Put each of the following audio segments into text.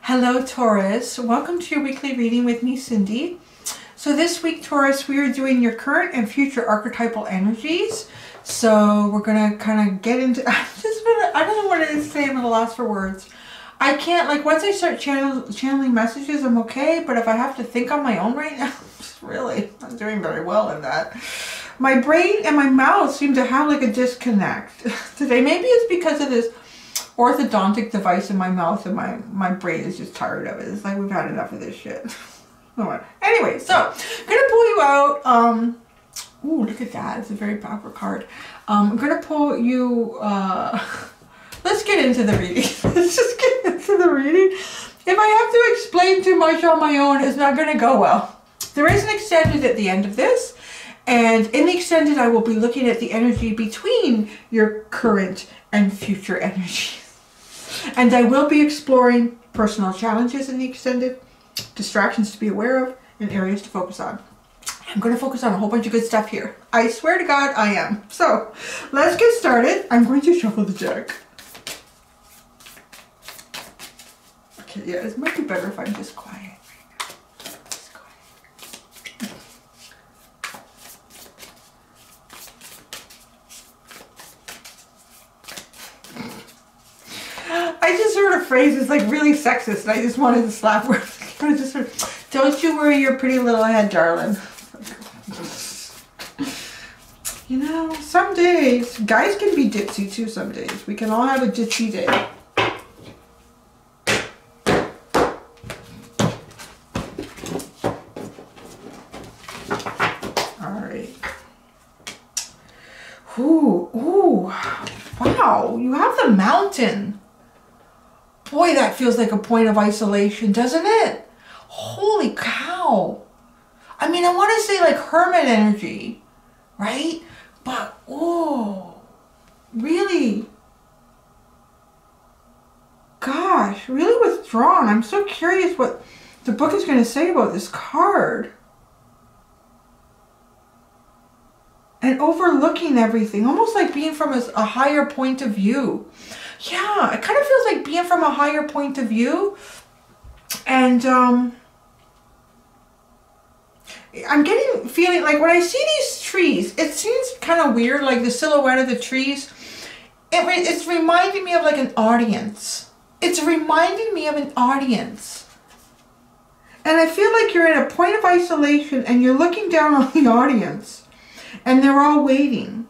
Hello Taurus, welcome to your weekly reading with me, Cindy. So this week, Taurus, we are doing your current and future archetypal energies. So we're going to kind of get into, I don't know what it is today, I'm at a loss for words. I can't, like, once I start channeling messages, I'm okay, but if I have to think on my own right now, really, I'm not doing very well in that. My brain and my mouth seem to have like a disconnect today. Maybe it's because of this orthodontic device in my mouth and my brain is just tired of it. It's like we've had enough of this shit. Anyway, so I'm gonna pull you out. Ooh, look at that. It's a very proper card. I'm gonna pull you, let's get into the reading. Let's just get into the reading. If I have to explain too much on my own, it's not gonna go well. There is an extended at the end of this. And in the extended, I will be looking at the energy between your current and future energies. And I will be exploring personal challenges in the extended, distractions to be aware of, and areas to focus on. I'm going to focus on a whole bunch of good stuff here. I swear to God, I am. So, let's get started. I'm going to shuffle the deck. Okay, yeah, it might be better if I'm just quiet. I just heard a phrase that's like really sexist and I just wanted to slap her. I just heard, don't you worry your pretty little head, darling. You know, some days, guys can be ditzy too some days. We can all have a ditzy day. Alright. Ooh, wow, you have the Mountain. Boy, that feels like a point of isolation, doesn't it? Holy cow. I mean, I want to say like hermit energy, right? But, oh, really? Gosh, really withdrawn. I'm so curious what the book is going to say about this card. And overlooking everything, almost like being from a higher point of view. Yeah, it kind of feels like being from a higher point of view. And I'm feeling like when I see these trees, it seems kind of weird, like the silhouette of the trees. It's reminding me of like an audience. It's reminding me of an audience. And I feel like you're in a point of isolation and you're looking down on the audience. And they're all waiting.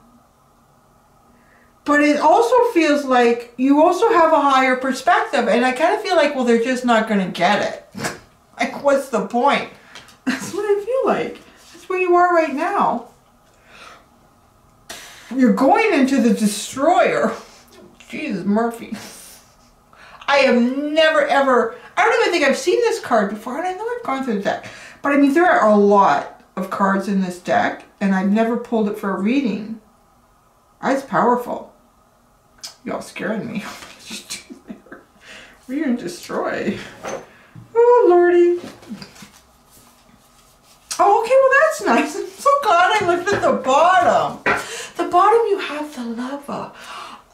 But it also feels like you also have a higher perspective. And I kind of feel like, well, they're just not going to get it. Like, what's the point? That's what I feel like. That's where you are right now. You're going into the Destroyer. Jesus, Murphy. I have never, ever... I don't even think I've seen this card before. And I know I've gone through the deck. But, I mean, there are a lot of cards in this deck. And I've never pulled it for a reading. That's powerful. Y'all scaring me. Read and destroy. Oh, Lordy. Oh, okay, well that's nice. I'm so glad I looked at the bottom. The bottom you have the Lover.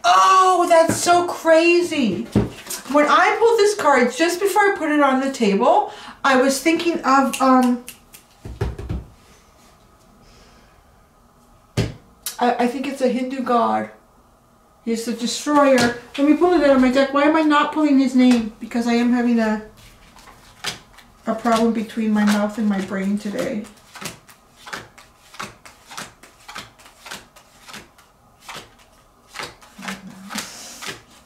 Oh, that's so crazy. When I pulled this card, just before I put it on the table, I was thinking of, I think it's a Hindu god. He's the Destroyer. Let me pull it out of my deck. Why am I not pulling his name? Because I am having a problem between my mouth and my brain today.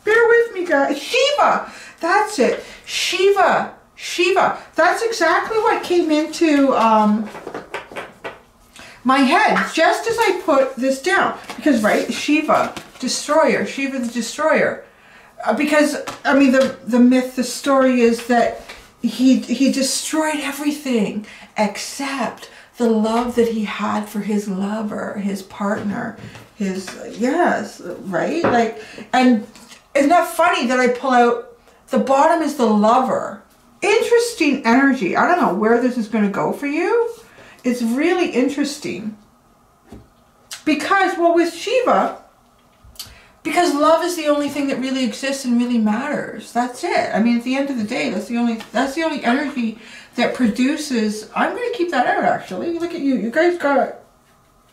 Bear with me, guys. Shiva! That's it. Shiva. Shiva. That's exactly what came into my head just as I put this down. Because, right, Shiva, Destroyer, Shiva the Destroyer. Because, I mean, the myth, the story is that he destroyed everything except the love that he had for his lover, his partner, yes, right? Like, and isn't that funny that I pull out, the bottom is the Lover. Interesting energy. I don't know where this is going to go for you. It's really interesting. Because, well, with Shiva, Because love is the only thing that really exists and really matters. That's it. I mean, at the end of the day, that's the only energy that produces. I'm going to keep that out, actually. Look at you. You guys got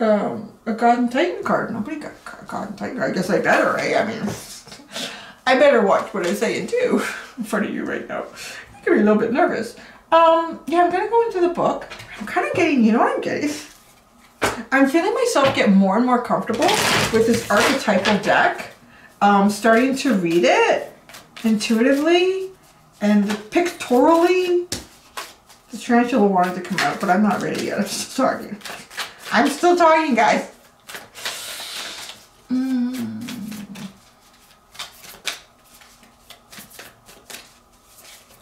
a God and Titan card. Nobody got a God and Titan card. I guess I better, right? I mean, I better watch what I say and do in front of you right now. You're going to be a little bit nervous. Yeah, I'm going to go into the book. I'm kind of getting, you know what I'm getting? I'm feeling myself get more and more comfortable with this archetypal deck. Starting to read it intuitively and pictorially. The tarantula wanted to come out, but I'm not ready yet. I'm still talking. I'm still talking, guys.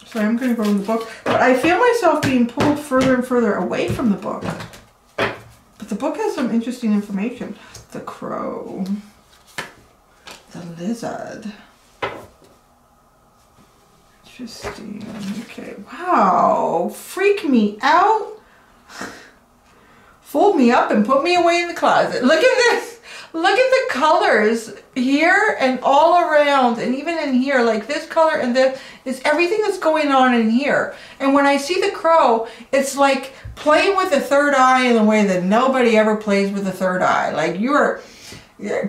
So I'm going to go in the book. But I feel myself being pulled further and further away from the book. But the book has some interesting information. The crow. The lizard. Interesting. Okay. Wow. Freak me out. Fold me up and put me away in the closet. Look at this. Look at the colors here and all around, and even in here, like this color and this is everything that's going on in here. And when I see the crow, it's like playing with the third eye in a way that nobody ever plays with the third eye. Like you're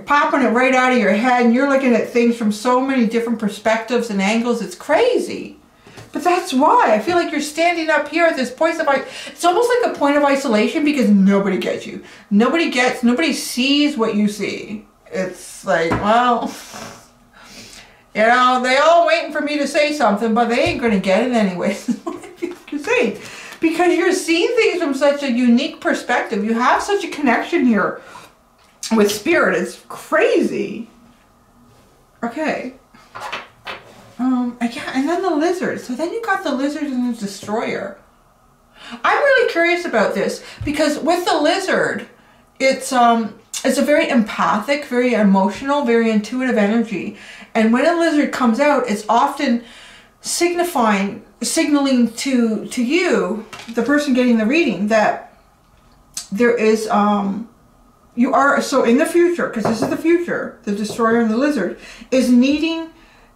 popping it right out of your head and you're looking at things from so many different perspectives and angles. It's crazy. But that's why I feel like you're standing up here at this point of, it's almost like a point of isolation because nobody gets you. Nobody sees what you see. It's like, well, you know, they all waiting for me to say something, but they ain't going to get it anyway. You're saying, because you're seeing things from such a unique perspective. You have such a connection here with spirit. It's crazy. Okay. Yeah, and then the lizard. So then you got the lizard and the destroyer. I'm really curious about this because with the lizard, it's a very empathic, very emotional, very intuitive energy. And when a lizard comes out, it's often signaling to you, the person getting the reading, that there is you are, so in the future, because this is the future, the destroyer and the lizard is needing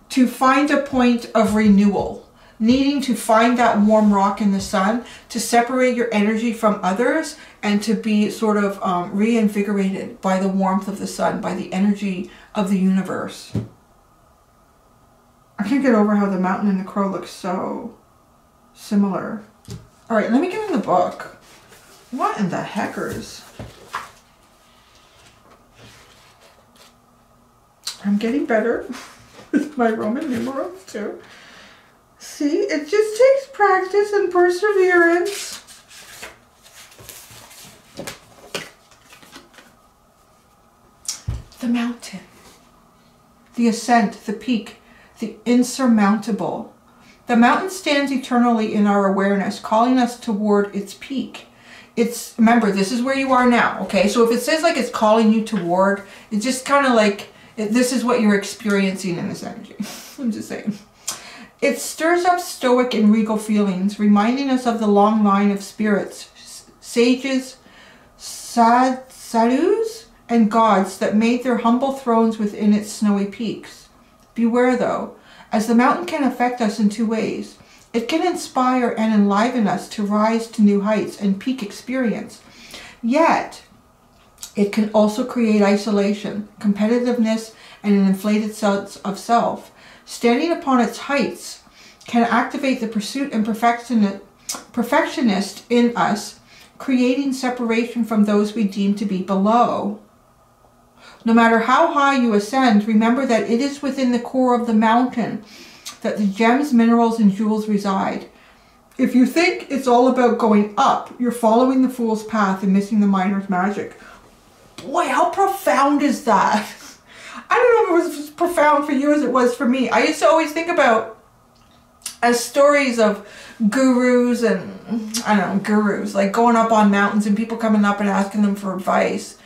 to find a point of renewal, needing to find that warm rock in the sun, to separate your energy from others and to be sort of reinvigorated by the warmth of the sun, by the energy of the universe. I can't get over how the mountain and the crow look so similar. All right, let me get in the book. What in the heckers? I'm getting better with my Roman numerals too. See, it just takes practice and perseverance. The mountain, the ascent, the peak, the insurmountable. The mountain stands eternally in our awareness, calling us toward its peak. Remember, this is where you are now, okay? So if it says like it's calling you toward, it's just kind of like, this is what you're experiencing in this energy. I'm just saying. It stirs up stoic and regal feelings, reminding us of the long line of spirits, sages, sadhus, and gods that made their humble thrones within its snowy peaks. Beware, though, as the mountain can affect us in two ways. It can inspire and enliven us to rise to new heights and peak experience. Yet, it can also create isolation, competitiveness, and an inflated sense of self. Standing upon its heights can activate the pursuit and perfectionist in us, creating separation from those we deem to be below. No matter how high you ascend, remember that it is within the core of the mountain that the gems, minerals, and jewels reside. If you think it's all about going up, you're following the fool's path and missing the miner's magic. Boy, how profound is that? I don't know if it was as profound for you as it was for me. I used to always think about as stories of gurus and, I don't know, gurus, like going up on mountains and people coming up and asking them for advice.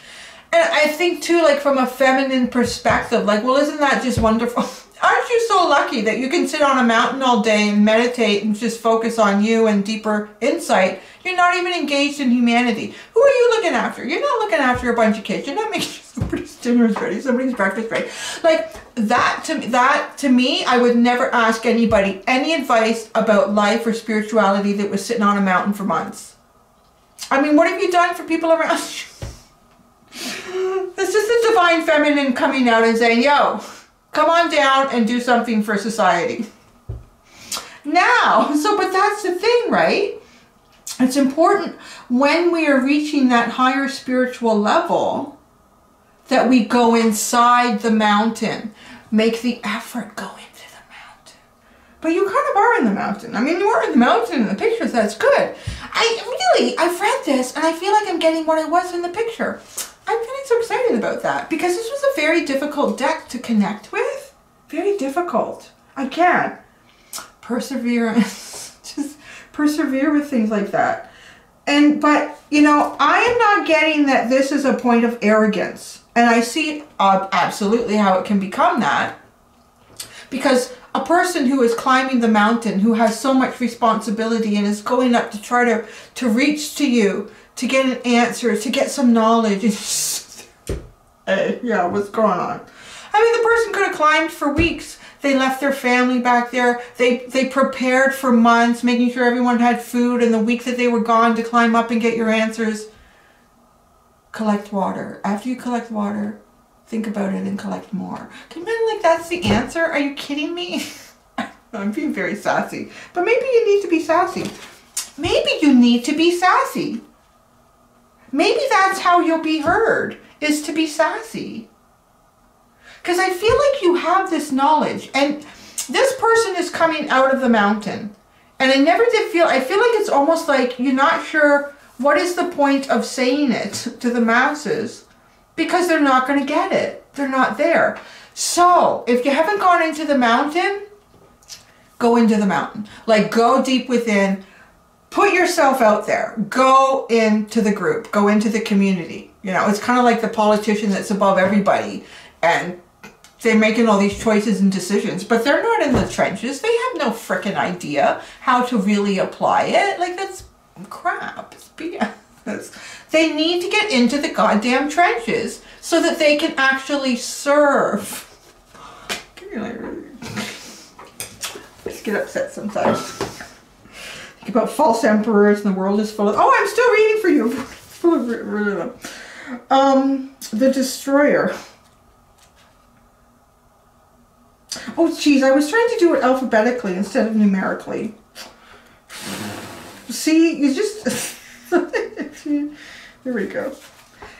And I think too, like from a feminine perspective, like, well, isn't that just wonderful? Aren't you so lucky that you can sit on a mountain all day and meditate and just focus on you and deeper insight? You're not even engaged in humanity. Who are you looking after? You're not looking after a bunch of kids. You're not making somebody's dinner's ready, somebody's breakfast ready. Like that to me, I would never ask anybody any advice about life or spirituality that was sitting on a mountain for months. I mean, what have you done for people around you? It's just the divine feminine coming out and saying, yo, come on down and do something for society. Now, but that's the thing, right? It's important when we are reaching that higher spiritual level that we go inside the mountain. Make the effort, go into the mountain. But you kind of are in the mountain. I mean, you are in the mountain in the pictures, that's good. I've read this and I feel like I'm getting what I was in the picture. I'm feeling so excited about that because this was a very difficult deck to connect with. Very difficult. I can't. Perseverance. Just persevere with things like that. But, you know, I am not getting that this is a point of arrogance. And I see absolutely how it can become that. Because a person who is climbing the mountain, who has so much responsibility and is going up to try to reach to you, to get an answer, to get some knowledge. Hey, yeah, what's going on? I mean, the person could have climbed for weeks. They left their family back there. They prepared for months, making sure everyone had food. And the week that they were gone to climb up and get your answers, collect water. After you collect water, think about it and collect more. Can you imagine, like, that's the answer? Are you kidding me? I'm being very sassy. But maybe you need to be sassy. Maybe you need to be sassy. Maybe that's how you'll be heard, is to be sassy. Because I feel like you have this knowledge, and this person is coming out of the mountain. And I never did feel, I feel like it's almost like you're not sure what is the point of saying it to the masses, because they're not going to get it. They're not there. So if you haven't gone into the mountain, go into the mountain. Like, go deep within. Put yourself out there. Go into the group. Go into the community. You know, it's kind of like the politician that's above everybody. And they're making all these choices and decisions. But they're not in the trenches. They have no frickin' idea how to really apply it. Like, that's crap. It's BS. They need to get into the goddamn trenches so that they can actually serve. I just get upset sometimes. About false emperors, and the world is full of... Oh, I'm still reading for you. Full of the Destroyer. Oh, geez, I was trying to do it alphabetically instead of numerically. See, you just... Here we go.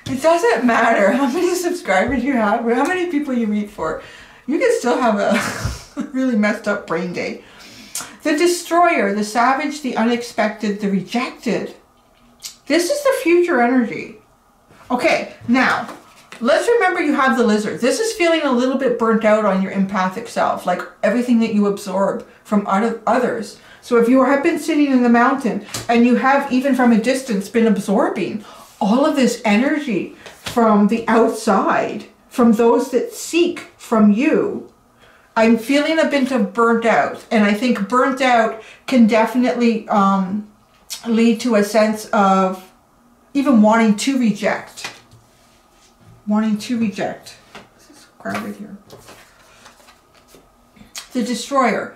It doesn't matter how many subscribers you have or how many people you read for. You can still have a really messed up brain day. The Destroyer, the savage, the unexpected, the rejected. This is the future energy. Okay, now, let's remember you have the Lizard. This is feeling a little bit burnt out on your empathic self, like everything that you absorb from others. So if you have been sitting in the mountain and you have, even from a distance, been absorbing all of this energy from the outside, from those that seek from you, I'm feeling a bit of burnt out. And I think burnt out can definitely lead to a sense of even wanting to reject. Wanting to reject. Let's just grab it here. The Destroyer.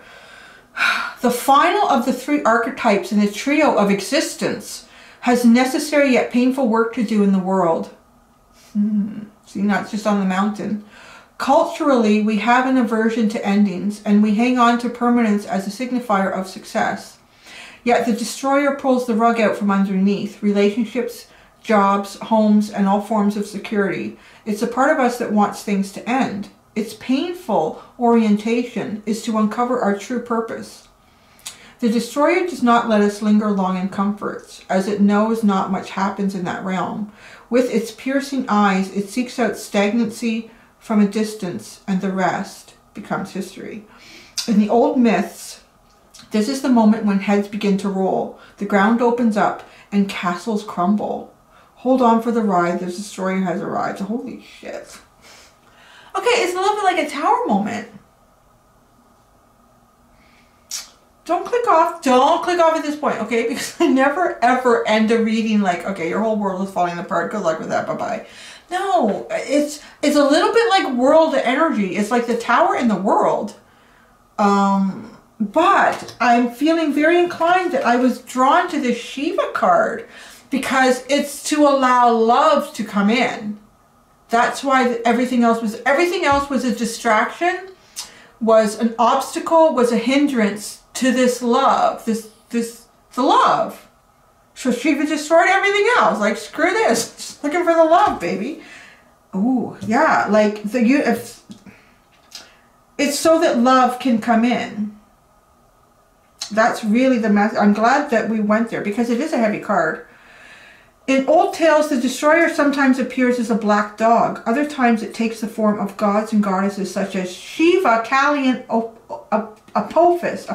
The final of the three archetypes in the trio of existence has necessary yet painful work to do in the world. See, not just on the mountain. Culturally, we have an aversion to endings, and we hang on to permanence as a signifier of success. Yet the Destroyer pulls the rug out from underneath relationships, jobs, homes, and all forms of security. It's a part of us that wants things to end. Its painful orientation is to uncover our true purpose. The Destroyer does not let us linger long in comforts, as it knows not much happens in that realm. With its piercing eyes, it seeks out stagnancy from a distance, and the rest becomes history. In the old myths, this is the moment when heads begin to roll, the ground opens up, and castles crumble. Hold on for the ride, the Destroyer has arrived. Holy shit. Okay, it's a little bit like a tower moment. don't click off. Don't click off at this point, okay? Because I never ever end a reading like, okay, your whole world is falling apart. Good luck with that. Bye-bye. No, it's a little bit like world energy. It's like the Tower in the world. But I'm feeling very inclined that I was drawn to this Shiva card because it's to allow love to come in. That's why everything else was a distraction, was an obstacle, was a hindrance to this love, the love. So Shiva destroyed everything else. Like, screw this. Just looking for the love, baby. Ooh, yeah. Like, it's so that love can come in. That's really the message. I'm glad that we went there because it is a heavy card. In old tales, the destroyer sometimes appears as a black dog. Other times it takes the form of gods and goddesses such as Shiva, Kali, and Apophis.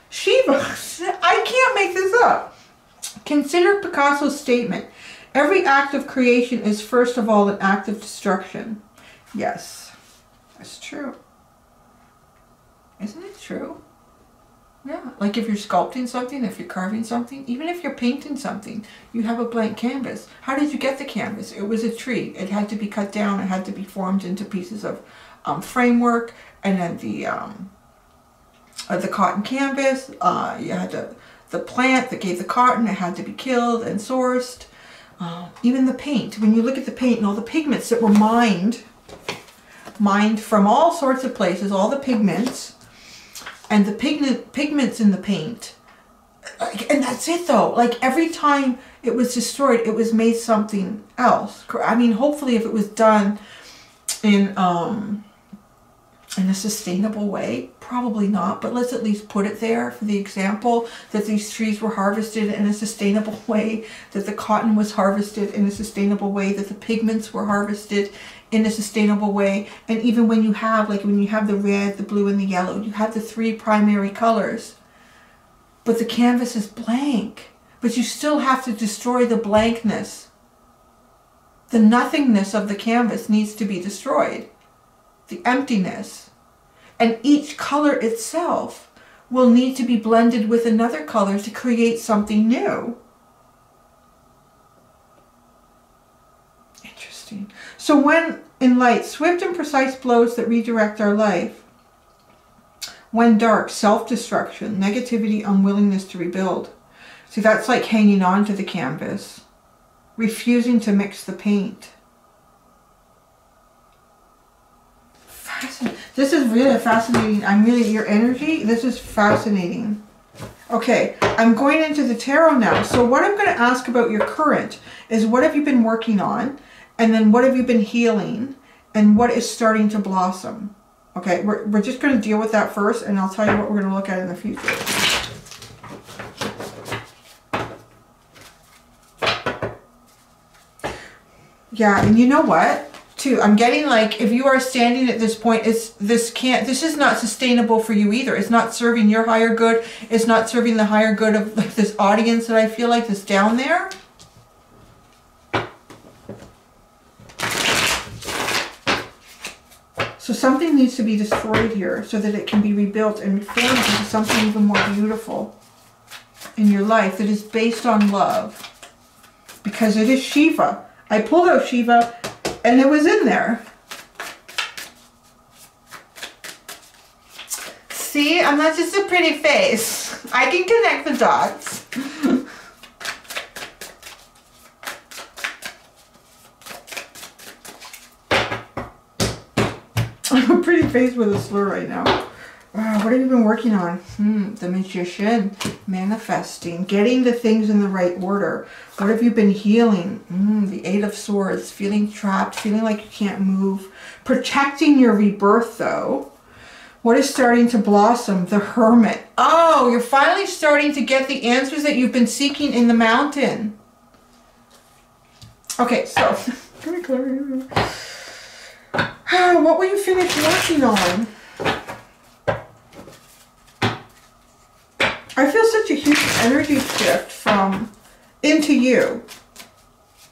Shiva, I can't make this up. Consider Picasso's statement. Every act of creation is first of all an act of destruction. Yes, that's true. Isn't it true? Yeah, like if you're sculpting something, if you're carving something, even if you're painting something, you have a blank canvas. How did you get the canvas? It was a tree. It had to be cut down. It had to be formed into pieces of framework, and then the cotton canvas. You had the plant that gave the cotton. It had to be killed and sourced. Even the paint. When you look at the paint and all the pigments that were mined from all sorts of places, all the pigments. And the pigments in the paint. And that's it though. Like every time it was destroyed, it was made something else. I mean, hopefully if it was done in a sustainable way, probably not. But let's at least put it there for the example that these trees were harvested in a sustainable way, that the cotton was harvested in a sustainable way, that the pigments were harvested in a sustainable way. And even when you have, the red, the blue, and the yellow, you have the three primary colors. But the canvas is blank. But you still have to destroy the blankness. The nothingness of the canvas needs to be destroyed. The emptiness. And each color itself will need to be blended with another color to create something new. Interesting. So when in light, swift and precise blows that redirect our life. When dark, self-destruction, negativity, unwillingness to rebuild. See, that's like hanging on to the canvas. Refusing to mix the paint. Fascinating. This is really fascinating. Your energy, this is fascinating. Okay, I'm going into the tarot now. So what I'm going to ask about your current is what have you been working on? And then what have you been healing? And what is starting to blossom? Okay, we're just going to deal with that first, and I'll tell you what we're going to look at in the future. Yeah, and you know what? Too, I'm getting like, if you are standing at this point, this is not sustainable for you either. It's not serving your higher good. It's not serving the higher good of like this audience that I feel like is down there. So something needs to be destroyed here so that it can be rebuilt and reformed into something even more beautiful in your life that is based on love. Because it is Shiva. I pulled out Shiva and it was in there. See, I'm not just a pretty face. I can connect the dots. I'm a pretty face with a slur right now. What have you been working on? The Magician. Manifesting. Getting the things in the right order. What have you been healing? The Eight of Swords. Feeling trapped. Feeling like you can't move. Protecting your rebirth though. What is starting to blossom? The Hermit. Oh, you're finally starting to get the answers that you've been seeking in the mountain. Okay, so... what will you finish working on? I feel such a huge energy shift into you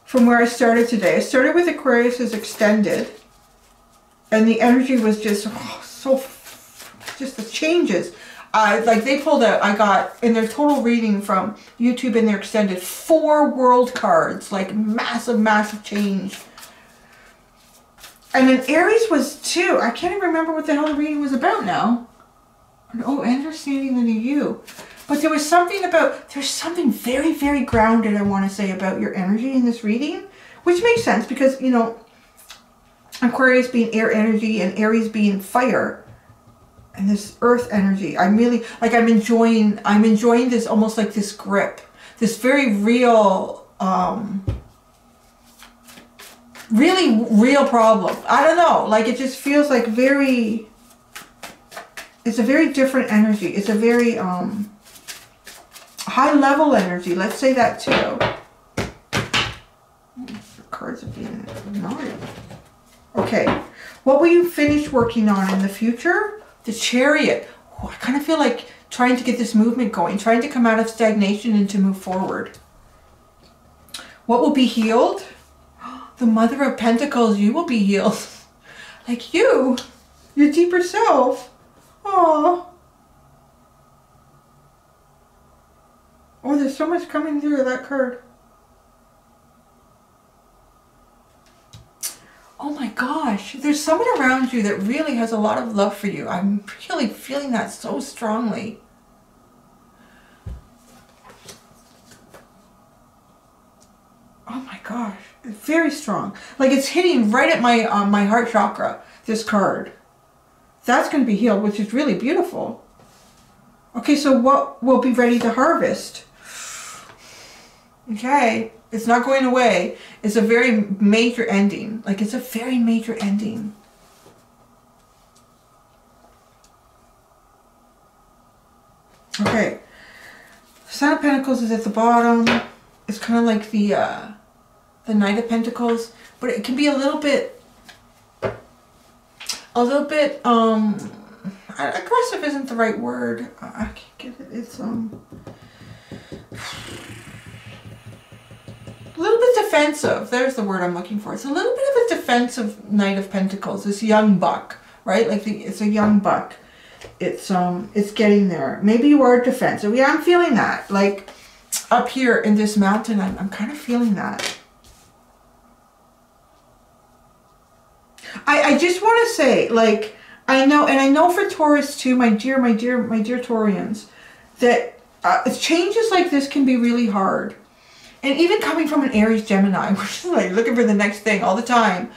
from where I started today. I started with Aquarius as extended, and the energy was just just the changes. Like they pulled out, I got in their total reading from YouTube in their extended 4 world cards, like massive, massive change. And then Aries was 2. I can't even remember what the hell the reading was about now. Oh, understanding the new you. But there was something about, there's something very, very grounded, I want to say, about your energy in this reading. Which makes sense because, you know, Aquarius being air energy and Aries being fire. And this earth energy. I'm really, like, I'm enjoying this, almost like this grip. This very real, really real problem. I don't know. Like, it just feels like very, it's a very different energy. It's a very, high level energy. Let's say that too. The cards are being naughty. Okay. What will you finish working on in the future? The Chariot. Oh, I kind of feel like trying to get this movement going, trying to come out of stagnation and to move forward. What will be healed? The Mother of Pentacles. You will be healed. Like you, your deeper self. Aww. Oh, there's so much coming through that card. Oh my gosh, there's someone around you that really has a lot of love for you. I'm really feeling that so strongly. Oh my gosh, it's very strong. Like it's hitting right at my my heart chakra, this card. That's going to be healed, which is really beautiful. Okay, so what will be ready to harvest? Okay. It's not going away. It's a very major ending. Like, it's a very major ending. Okay. Son of Pentacles is at the bottom. It's kind of like the Knight of Pentacles. But it can be a little bit, aggressive isn't the right word. I can't get it. It's, a little bit defensive. There's the word I'm looking for. It's a little bit of a defensive Knight of Pentacles. This young buck, right? Like it's a young buck. It's getting there. Maybe you are defensive. Yeah, I'm feeling that. Like up here in this mountain, I'm kind of feeling that. I just want to say, like, I know for Taurus too, my dear Taurians, that changes like this can be really hard. And even coming from an Aries Gemini, which is like looking for the next thing all the time,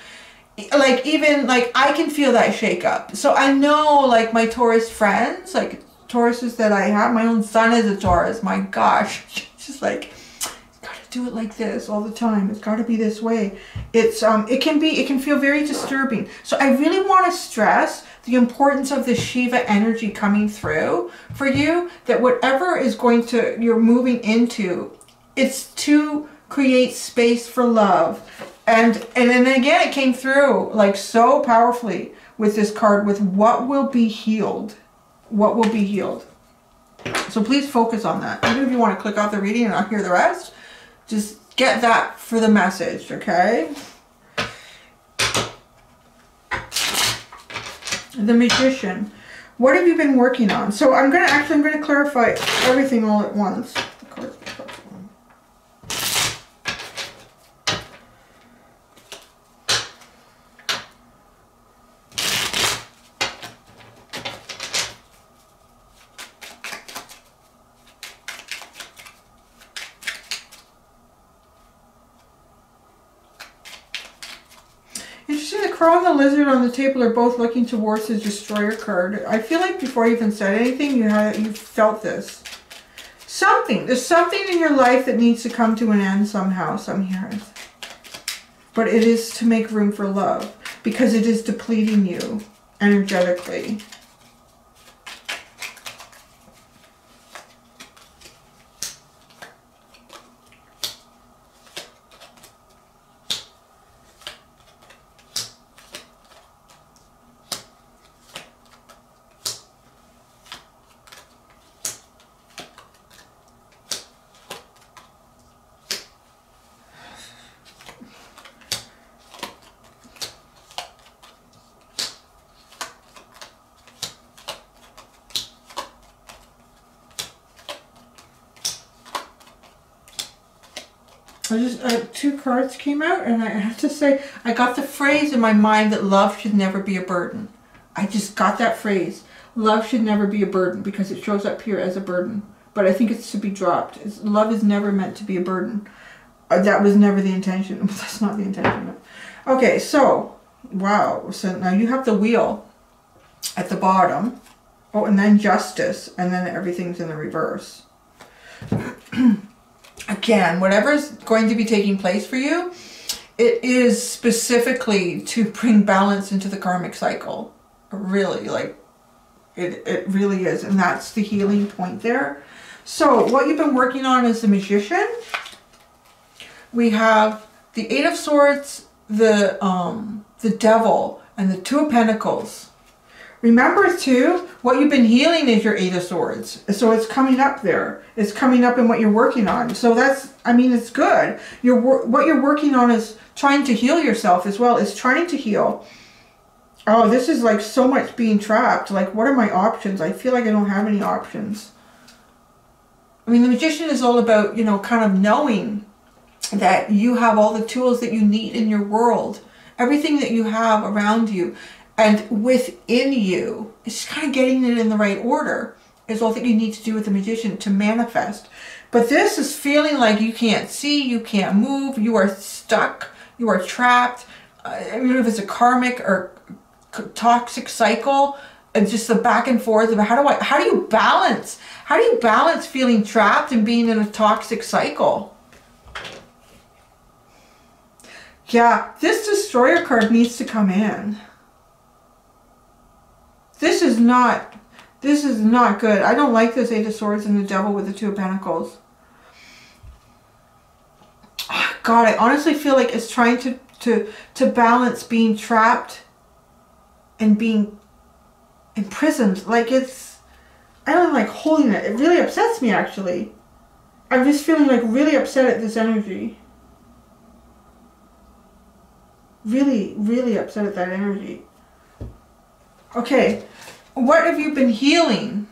like even like I can feel that shake up. So I know like my Taurus friends, like Tauruses that I have, my own son is a Taurus. My gosh, it's just like, it's got to do it like this all the time. It's got to be this way. It's it can feel very disturbing. So I really want to stress the importance of the Shiva energy coming through for you. That whatever is you're moving into. It's to create space for love. And then again, it came through like so powerfully with this card with what will be healed. What will be healed. So please focus on that. Even if you want to click off the reading and not hear the rest, just get that for the message, okay? The Magician. What have you been working on? So I'm going to clarify everything all at once. The cards. Interesting, the Crow and the Lizard on the table are both looking towards the Destroyer card. I feel like before you even said anything, you felt this. There's something in your life that needs to come to an end somehow, somehow. But it is to make room for love, because it is depleting you energetically. Two cards came out, and I have to say, I got the phrase in my mind that love should never be a burden. I just got that phrase. Love should never be a burden, because it shows up here as a burden. But I think it's to be dropped. Love is never meant to be a burden. That was never the intention. That's not the intention. Okay, so, wow. So now you have the wheel at the bottom. Oh, and then justice. And then everything's in the reverse. Again, whatever's going to be taking place for you, it is specifically to bring balance into the karmic cycle. Really, like, it really is. And that's the healing point there. So what you've been working on is the Magician. We have the Eight of Swords, the Devil, and the Two of Pentacles. Remember too, what you've been healing is your Eight of Swords. So it's coming up there. It's coming up in what you're working on. So that's, I mean, it's good. What you're working on is trying to heal yourself as well. It's trying to heal. Oh, this is like so much being trapped. Like, what are my options? I feel like I don't have any options. I mean, the Magician is all about, you know, kind of knowing that you have all the tools that you need in your world. Everything that you have around you and within you. It's just kind of getting it in the right order is all that you need to do with the Magician to manifest. But this is feeling like you can't see, you can't move, you are stuck, you are trapped. I mean, if it's a karmic or toxic cycle, and just the back and forth of how do you balance? How do you balance feeling trapped and being in a toxic cycle? Yeah, this Destroyer card needs to come in. This is not good. I don't like this Eight of Swords and the Devil with the Two of Pentacles. God, I honestly feel like it's trying to balance being trapped and being imprisoned. Like it's, I don't like holding it. It really upsets me, actually. I'm just feeling like really upset at this energy. Really, really upset at that energy. Okay, what have you been healing?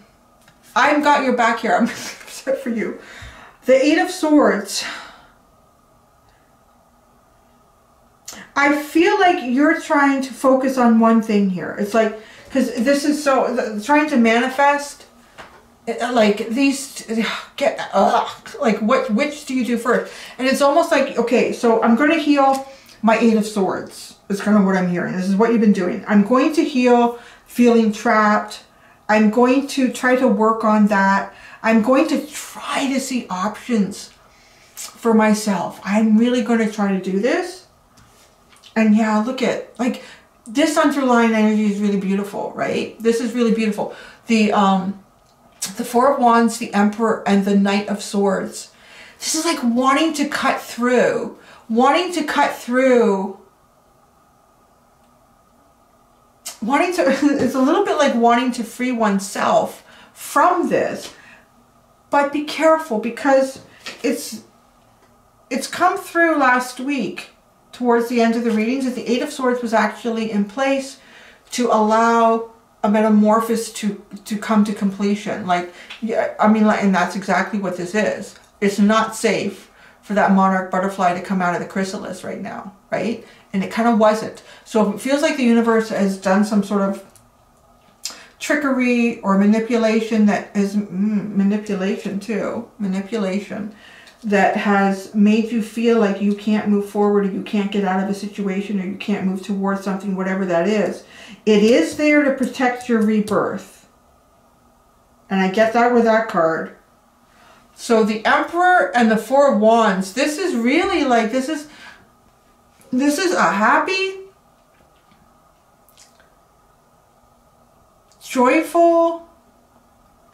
I've got your back here. I'm upset for you. The Eight of Swords. I feel like you're trying to focus on one thing here. It's like, because this is so, trying to manifest, like these, like which do you do first? And it's almost like, okay, so I'm going to heal my Eight of Swords. Is kind of what I'm hearing. This is what you've been doing. I'm going to heal feeling trapped. I'm going to try to work on that. I'm going to try to see options for myself. I'm really going to try to do this. And yeah, look at, like, this underlying energy is really beautiful, right? This is really beautiful. The Four of Wands, the Emperor, and the Knight of Swords. This is like wanting to cut through. Wanting to cut through. Wanting to, it's a little bit like wanting to free oneself from this. But be careful, because it's come through last week. Towards the end of the readings, that the Eight of Swords was actually in place to allow a metamorphosis to come to completion. Like, yeah, I mean, like, and that's exactly what this is. It's not safe for that monarch butterfly to come out of the chrysalis right now, right? And it kind of wasn't. So it feels like the universe has done some sort of trickery or manipulation that is manipulation too. Manipulation. That has made you feel like you can't move forward, or you can't get out of a situation, or you can't move towards something, whatever that is. It is there to protect your rebirth. And I get that with that card. So the Emperor and the Four of Wands, this is really like, this is a happy, joyful,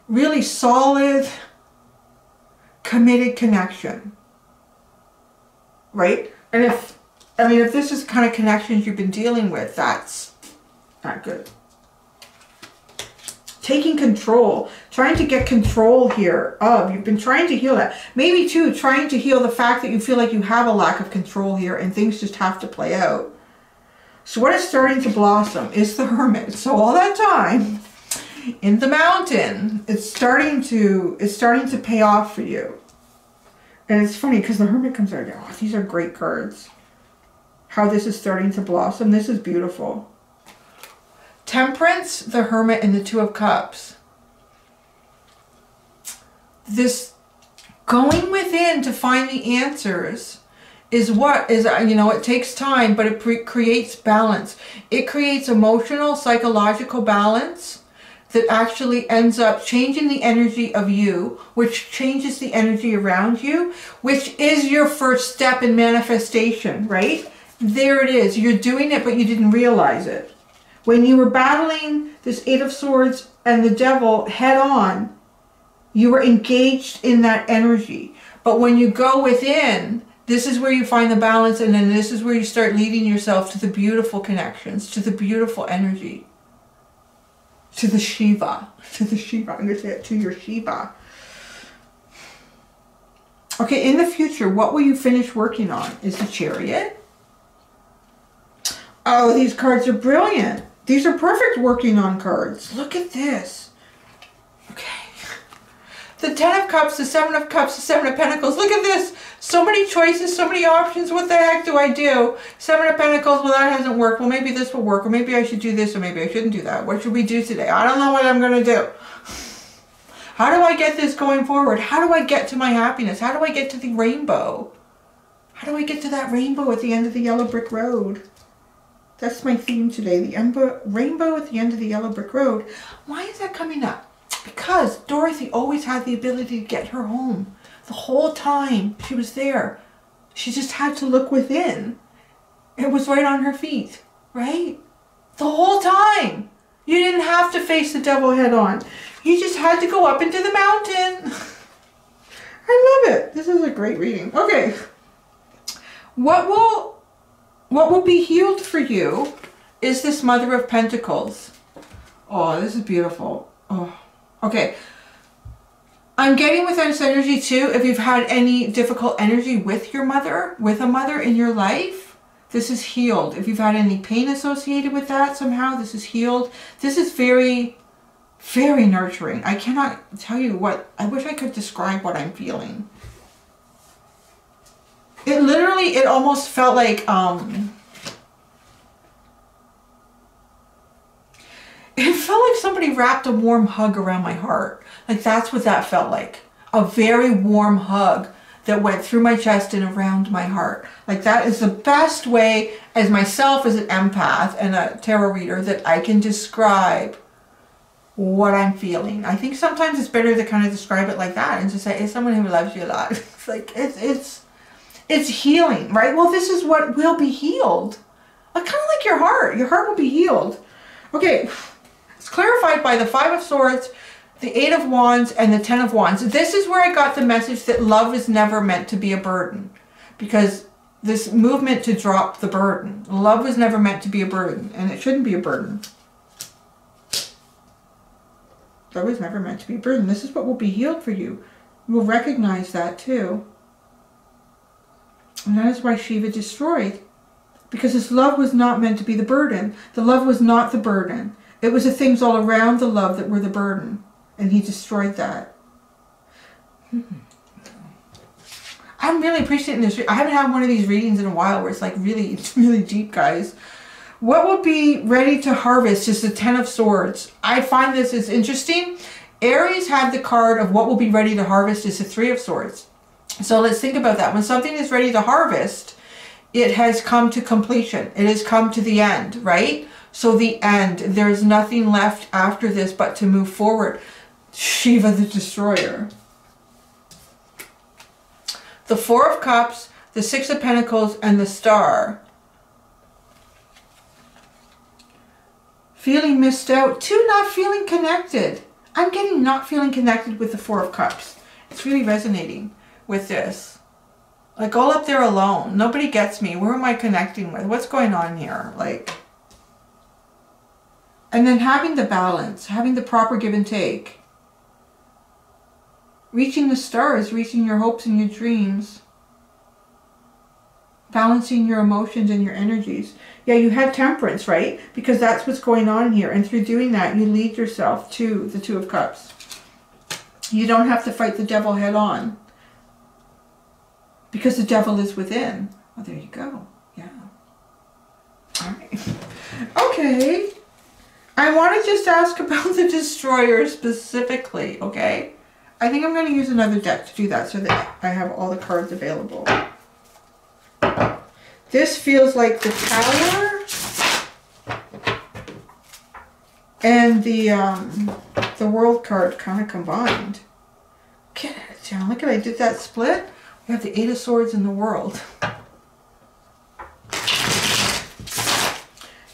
really solid, committed connection, right? And if this is the kind of connections you've been dealing with, that's not good. Taking control, trying to get control here of, you've been trying to heal that. Maybe too, trying to heal the fact that you feel like you have a lack of control here and things just have to play out. So what is starting to blossom is the Hermit. So all that time in the mountain, it's starting to pay off for you. And it's funny because the Hermit comes out. Oh, these are great cards. How this is starting to blossom. This is beautiful. Temperance, the Hermit, and the Two of Cups. This going within to find the answers is what is, you know, it takes time, but it creates balance. It creates emotional, psychological balance that actually ends up changing the energy of you, which changes the energy around you, which is your first step in manifestation, right? There it is. You're doing it, but you didn't realize it. When you were battling this Eight of Swords and the Devil head on, you were engaged in that energy. But when you go within, this is where you find the balance, and then this is where you start leading yourself to the beautiful connections, to the beautiful energy, to the Shiva, I'm going to say it, to your Shiva. Okay, in the future, what will you finish working on? Is the Chariot? Oh, these cards are brilliant. These are perfect working on cards. Look at this. Okay. The Ten of Cups, the Seven of Cups, the Seven of Pentacles. Look at this. So many choices, so many options. What the heck do I do? Seven of Pentacles, well, that hasn't worked. Well, maybe this will work. Or maybe I should do this, or maybe I shouldn't do that. What should we do today? I don't know what I'm going to do. How do I get this going forward? How do I get to my happiness? How do I get to the rainbow? How do I get to that rainbow at the end of the yellow brick road? That's my theme today. The rainbow at the end of the yellow brick road. Why is that coming up? Because Dorothy always had the ability to get her home. The whole time she was there. She just had to look within. It was right on her feet, right? The whole time. You didn't have to face the devil head on. You just had to go up into the mountain. I love it. This is a great reading. Okay. What will be healed for you is this Mother of Pentacles. Oh, this is beautiful. Oh, okay. I'm getting with this energy too, if you've had any difficult energy with your mother, with a mother in your life, this is healed. If you've had any pain associated with that somehow, this is healed. This is very, very nurturing. I cannot tell you what, I wish I could describe what I'm feeling. It literally, it almost felt like, it felt like somebody wrapped a warm hug around my heart. Like that's what that felt like. A very warm hug that went through my chest and around my heart. Like that is the best way, as myself as an empath and a tarot reader, that I can describe what I'm feeling. I think sometimes it's better to kind of describe it like that and just say, it's someone who loves you a lot. It's like, it's healing, right? Well, this is what will be healed. Like, kind of like your heart. Your heart will be healed. Okay. It's clarified by the Five of Swords, the Eight of Wands, and the Ten of Wands. This is where I got the message that love is never meant to be a burden. Because this movement to drop the burden. Love was never meant to be a burden. And it shouldn't be a burden. Love was never meant to be a burden. This is what will be healed for you. You will recognize that too. And that is why Shiva destroyed. Because his love was not meant to be the burden. The love was not the burden. It was the things all around the love that were the burden. And he destroyed that. I'm really appreciating this. I haven't had one of these readings in a while where it's like really, really deep, guys. What will be ready to harvest is the Ten of Swords. I find this is interesting. Aries had the card of what will be ready to harvest is the Three of Swords. So let's think about that. When something is ready to harvest, it has come to completion. It has come to the end, right? So the end, there's nothing left after this but to move forward. Shiva the Destroyer. The Four of Cups, the Six of Pentacles, and the Star. Feeling missed out to not feeling connected. I'm getting not feeling connected with the Four of Cups. It's really resonating with this. Like all up there alone. Nobody gets me. Where am I connecting with? What's going on here? Like... And then having the balance, having the proper give and take. Reaching the stars, reaching your hopes and your dreams. Balancing your emotions and your energies. Yeah, you had temperance, right? Because that's what's going on here. And through doing that, you lead yourself to the Two of Cups. You don't have to fight the devil head on. Because the devil is within. Oh, there you go. Yeah. All right. Okay. I want to just ask about the Destroyer specifically, okay? I think I'm going to use another deck to do that so that I have all the cards available. This feels like the Tower and the World card kind of combined. Get it down. Look at I did that split. We have the Eight of Swords in the World.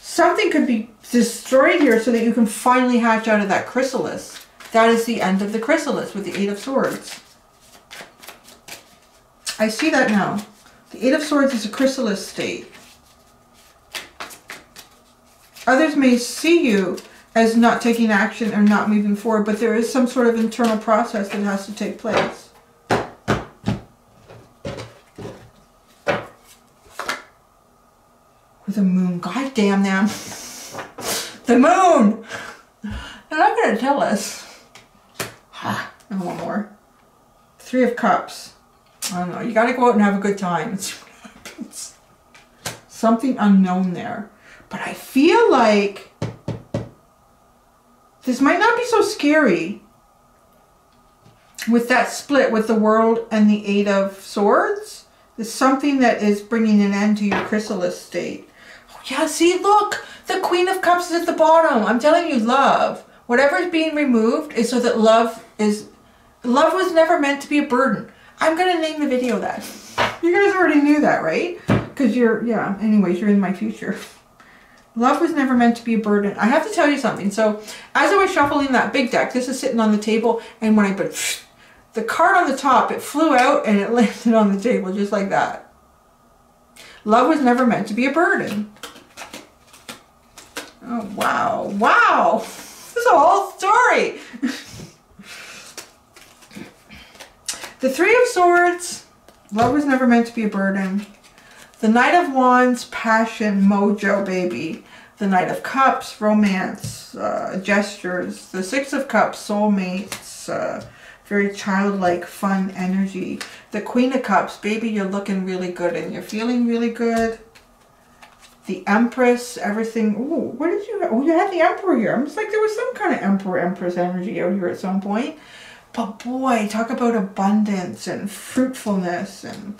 Something could be destroyed here so that you can finally hatch out of that chrysalis. That is the end of the chrysalis with the Eight of Swords. I see that now. The Eight of Swords is a chrysalis state. Others may see you as not taking action or not moving forward, but there is some sort of internal process that has to take place. With a moon. God damn them. The moon! They're not going to tell us. And one more. Three of Cups. I don't know. You got to go out and have a good time and see what happens. Something unknown there. But I feel like this might not be so scary with that split with the World and the Eight of Swords. There's something that is bringing an end to your chrysalis state. Oh, yeah, see, look. The Queen of Cups is at the bottom. I'm telling you, love. Whatever is being removed is so that love was never meant to be a burden. I'm going to name the video that. You guys already knew that, right? Because yeah, anyways, you're in my future. Love was never meant to be a burden. I have to tell you something. So, as I was shuffling that big deck, this is sitting on the table, and when I put the card on the top, it flew out and it landed on the table just like that. Love was never meant to be a burden. Oh, wow. Wow. This is a whole story. The Three of Swords. Love was never meant to be a burden. The Knight of Wands, passion, mojo, baby. The Knight of Cups, romance, gestures. The Six of Cups, soulmates, very childlike, fun energy. The Queen of Cups, baby, you're looking really good and you're feeling really good. The Empress, everything. Ooh, what did you have? Oh, you had the Emperor here. I'm just like, there was some kind of Emperor, Empress energy out here at some point. But boy, talk about abundance and fruitfulness and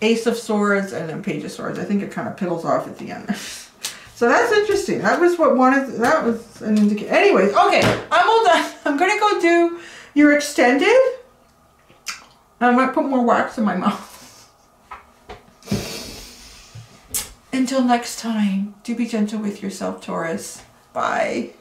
Ace of Swords and then Page of Swords. I think it kind of piddles off at the end. So that's interesting. That was what that was an indicator. Anyways, okay, I'm all done. I'm going to go do your extended. I might put more wax in my mouth. Until next time, do be gentle with yourself, Taurus. Bye.